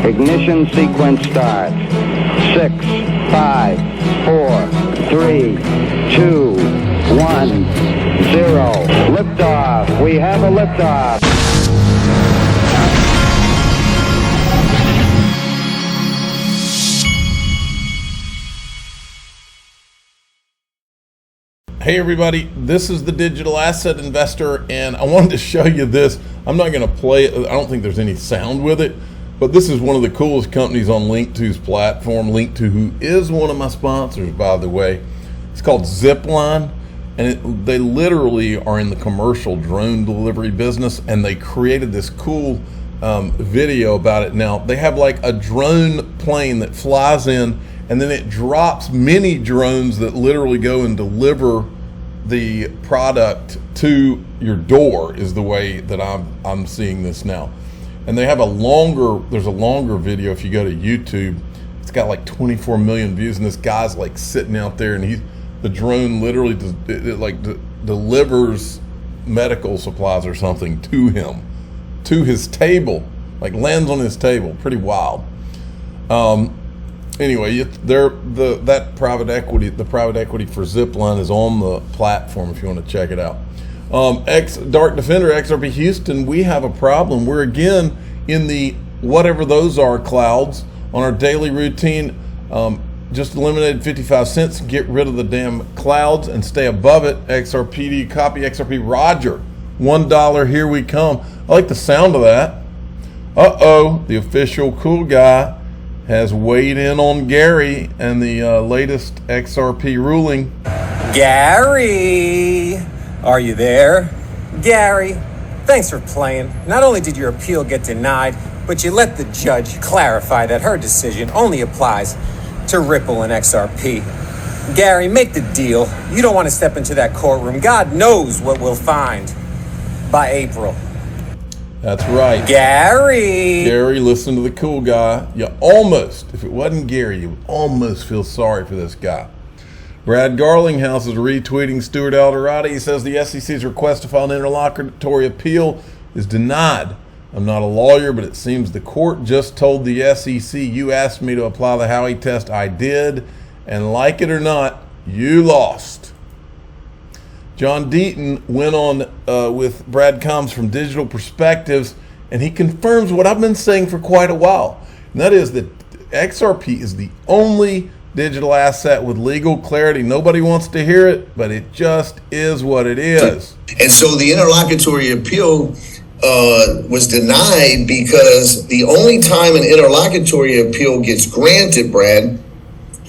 Ignition sequence starts. 6, 5, 4, 3, 2, 1, 0. Liftoff. We have a liftoff. Hey everybody, this is the Digital Asset Investor, and I wanted to show you this. I'm not going to play it. I don't think there's any sound with it, but this is one of the coolest companies on Link2's platform. Link2, who is one of my sponsors, by the way. It's called Zipline, and they literally are in the commercial drone delivery business, and they created this cool video about it. Now, they have like a drone plane that flies in, and then it drops mini drones that literally go and deliver the product to your door, is the way that I'm seeing this now. And they have there's a longer video if you go to YouTube. It's got like 24 million views, and this guy's like sitting out there, and the drone literally delivers medical supplies or something to him, to his table, like lands on his table. Pretty wild. Anyway, the private equity for Zipline is on the platform if you want to check it out. Dark Defender, XRP Houston, we have a problem. We're again in the whatever those are clouds on our daily routine. Just eliminated 55 cents. Get rid of the damn clouds and stay above it. XRP, copy XRP. Roger, $1. Here we come. I like the sound of that. The official cool guy has weighed in on Gary and the latest XRP ruling. Gary, are you there? Gary, thanks for playing. Not only did your appeal get denied, but you let the judge clarify that her decision only applies to Ripple and XRP. Gary, make the deal. You don't want to step into that courtroom. God knows what we'll find by April. That's right. Gary, listen to the cool guy. You almost, if it wasn't Gary, you would almost feel sorry for this guy. Brad Garlinghouse is retweeting Stuart Alderati. He says the SEC's request to file an interlocutory appeal is denied. I'm not a lawyer, but it seems the court just told the SEC, you asked me to apply the Howey test. I did, and like it or not, you lost. John Deaton went on with Brad Combs from Digital Perspectives, and he confirms what I've been saying for quite a while. And that is that XRP is the only digital asset with legal clarity. Nobody wants to hear it, but it just is what it is. And so the interlocutory appeal was denied because the only time an interlocutory appeal gets granted, Brad,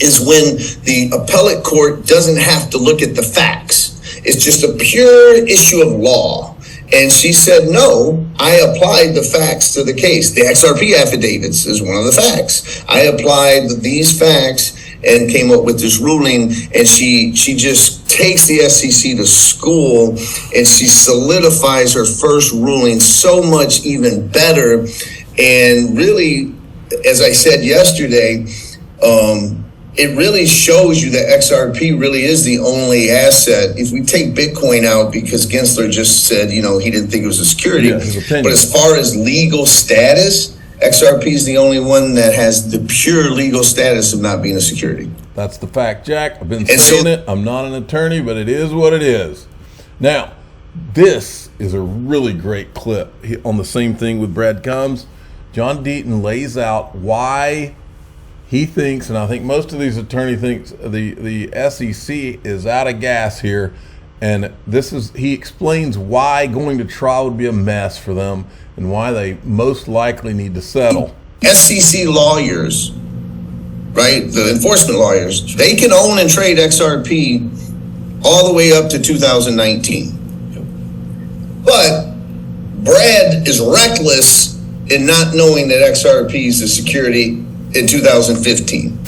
is when the appellate court doesn't have to look at the facts. It's just a pure issue of law. And she said, no, I applied the facts to the case. The XRP affidavits is one of the facts. I applied these facts and came up with this ruling, and she just takes the SEC to school, and she solidifies her first ruling so much even better. And really, as I said yesterday, it really shows you that XRP really is the only asset. If we take Bitcoin out, because Gensler just said, he didn't think it was a security. Yeah, but as far as legal status, XRP is the only one that has the pure legal status of not being a security. That's the fact, Jack. I've been saying it. I'm not an attorney, but it is what it is. Now, this is a really great clip on the same thing with Brad Combs. John Deaton lays out why he thinks, and I think most of these attorneys think, the SEC is out of gas here, and he explains why going to trial would be a mess for them and why they most likely need to settle. SEC lawyers, right, the enforcement lawyers, they can own and trade XRP all the way up to 2019. But Brad is reckless in not knowing that XRP is a security in 2015.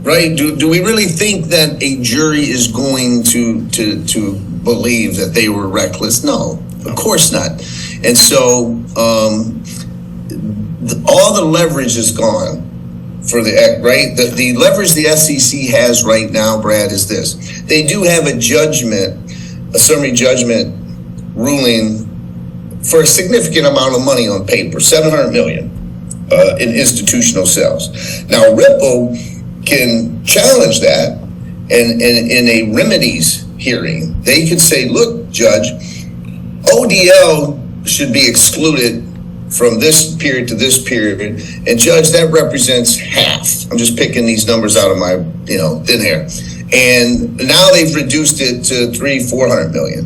Right? Do we really think that a jury is going to believe that they were reckless? No, of course not. And so all the leverage is gone for the right. The leverage the SEC has right now, Brad, is this: they do have a summary judgment ruling for a significant amount of money on paper, 700 million in institutional sales. Now, Ripple can challenge that, and in a remedies hearing, they could say, look, Judge, ODL should be excluded from this period to this period, and Judge, that represents half. I'm just picking these numbers out of my, thin air. And now they've reduced it to 300-400 million.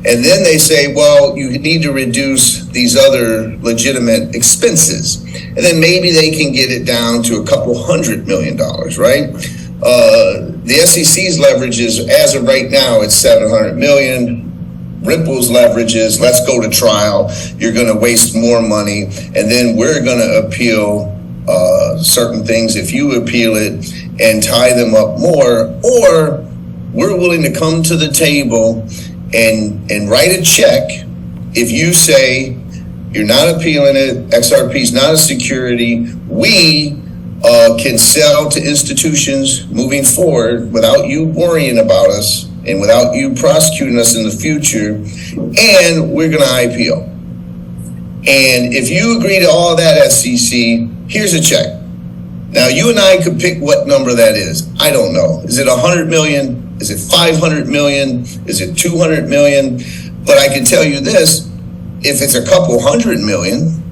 And then they say, well, you need to reduce these other legitimate expenses. And then maybe they can get it down to a couple $100 million, right? The SEC's leverage is, as of right now, it's 700 million. Ripple's leverage is, let's go to trial. You're going to waste more money. And then we're going to appeal certain things if you appeal it and tie them up more. Or we're willing to come to the table and write a check if you say you're not appealing it, XRP is not a security, we can sell to institutions moving forward without you worrying about us and without you prosecuting us in the future, and we're going to IPO. And if you agree to all that, SEC, here's a check. Now, you and I could pick what number that is. I don't know. Is it 100 million? Is it 500 million? Is it 200 million? But I can tell you this, if it's a couple $100 million,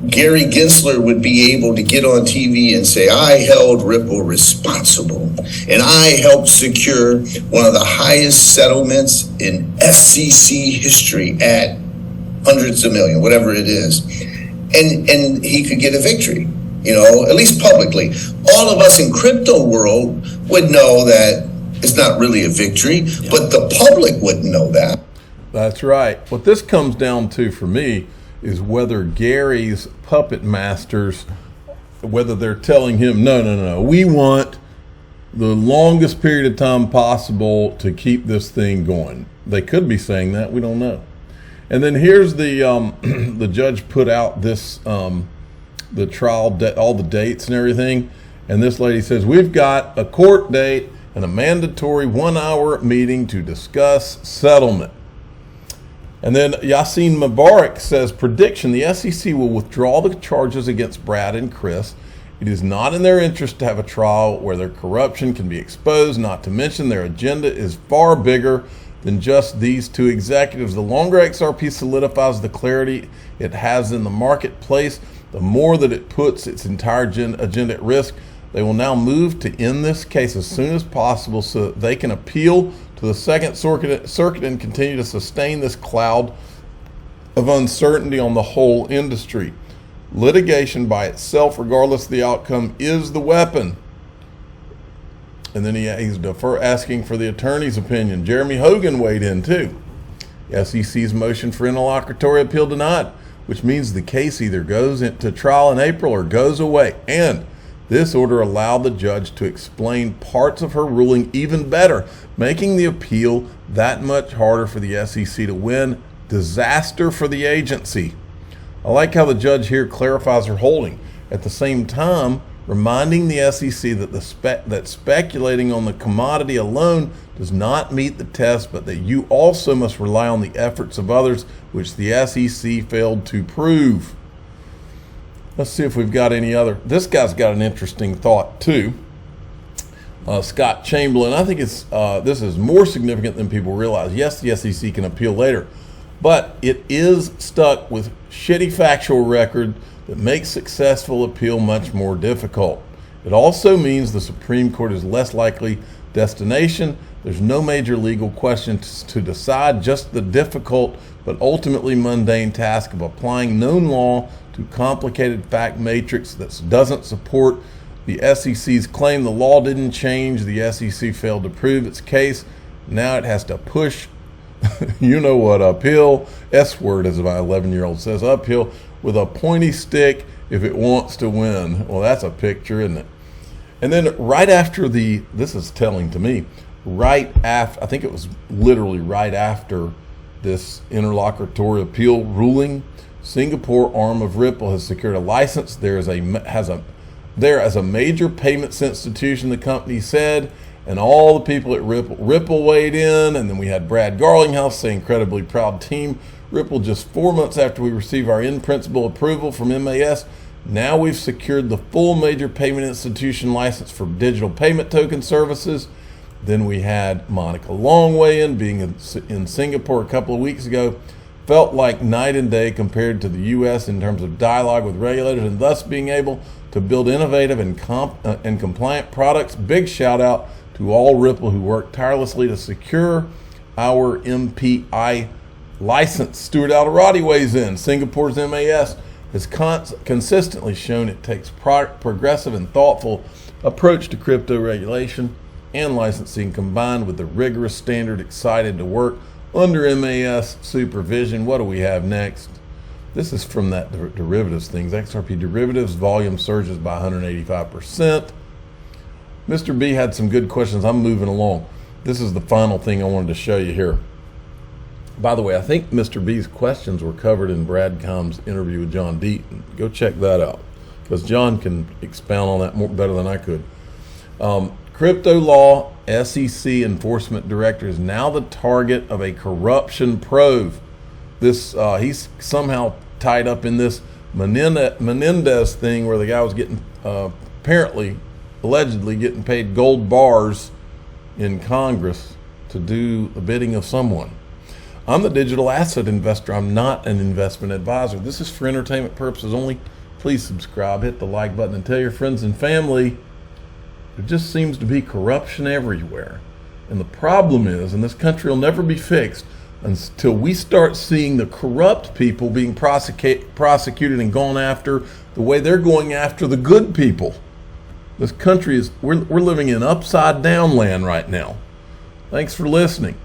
Gary Gensler would be able to get on TV and say, I held Ripple responsible, and I helped secure one of the highest settlements in SEC history at hundreds of million, whatever it is. And he could get a victory, at least publicly. All of us in crypto world would know that it's not really a victory, but the public wouldn't know that. That's right. What this comes down to for me is whether Gary's puppet masters, whether they're telling him, no, we want the longest period of time possible to keep this thing going. They could be saying that, we don't know. And then here's the the judge put out this the trial, all the dates and everything, and this lady says, we've got a court date and a mandatory 1-hour meeting to discuss settlement. And then Yassine Mubarak says, prediction, the SEC will withdraw the charges against Brad and Chris. It is not in their interest to have a trial where their corruption can be exposed, not to mention their agenda is far bigger than just these two executives. The longer XRP solidifies the clarity it has in the marketplace, the more that it puts its entire agenda at risk. They will now move to end this case as soon as possible so that they can appeal to the Second Circuit and continue to sustain this cloud of uncertainty on the whole industry. Litigation by itself, regardless of the outcome, is the weapon. And then he's asking for the attorney's opinion. Jeremy Hogan weighed in too. The SEC's motion for interlocutory appeal denied, which means the case either goes into trial in April or goes away. And this order allowed the judge to explain parts of her ruling even better, making the appeal that much harder for the SEC to win. Disaster for the agency. I like how the judge here clarifies her holding, at the same time reminding the SEC that that speculating on the commodity alone does not meet the test, but that you also must rely on the efforts of others, which the SEC failed to prove. Let's see if we've got any other. This guy's got an interesting thought too. Scott Chamberlain. I think this is more significant than people realize. Yes, the SEC can appeal later, but it is stuck with shitty factual record that makes successful appeal much more difficult. It also means the Supreme Court is less likely destination. There's no major legal questions to decide, just the difficult but ultimately mundane task of applying known law to complicated fact matrix that doesn't support the SEC's claim the law didn't change. The SEC failed to prove its case. Now it has to push, you know what, uphill, S word as my 11-year-old says, uphill with a pointy stick if it wants to win. Well, that's a picture, isn't it? And then right after this is telling to me, right after, I think it was literally right after this interlocutory appeal ruling, Singapore arm of Ripple has secured a license. There as a major payments institution, the company said, and all the people at Ripple weighed in, and then we had Brad Garlinghouse say, incredibly proud team Ripple just 4 months after we received our in-principle approval from MAS. Now we've secured the full major payment institution license for digital payment token services. Then we had Monica Longway being in Singapore a couple of weeks ago. Felt like night and day compared to the U.S. in terms of dialogue with regulators and thus being able to build innovative and compliant products. Big shout out to all Ripple who worked tirelessly to secure our MPI license. Stuart Alderati weighs in. Singapore's MAS has consistently shown it takes progressive and thoughtful approach to crypto regulation and licensing, combined with the rigorous standard. Excited to work under MAS supervision. What do we have next? This is from that derivatives things. XRP derivatives volume surges by 185%. Mr. B had some good questions. I'm moving along. This is the final thing I wanted to show you here. By the way, I think Mr. B's questions were covered in Brad Combs' interview with John Deaton. Go check that out, because John can expound on that better than I could. Crypto law SEC enforcement director is now the target of a corruption probe. He's somehow tied up in this Menendez thing where the guy was getting allegedly getting paid gold bars in Congress to do the bidding of someone. I'm the digital asset investor. I'm not an investment advisor. This is for entertainment purposes only. Please subscribe, hit the like button, and tell your friends and family. There just seems to be corruption everywhere. And the problem is, and this country will never be fixed until we start seeing the corrupt people being prosecuted and gone after the way they're going after the good people. This country we're living in upside down land right now. Thanks for listening.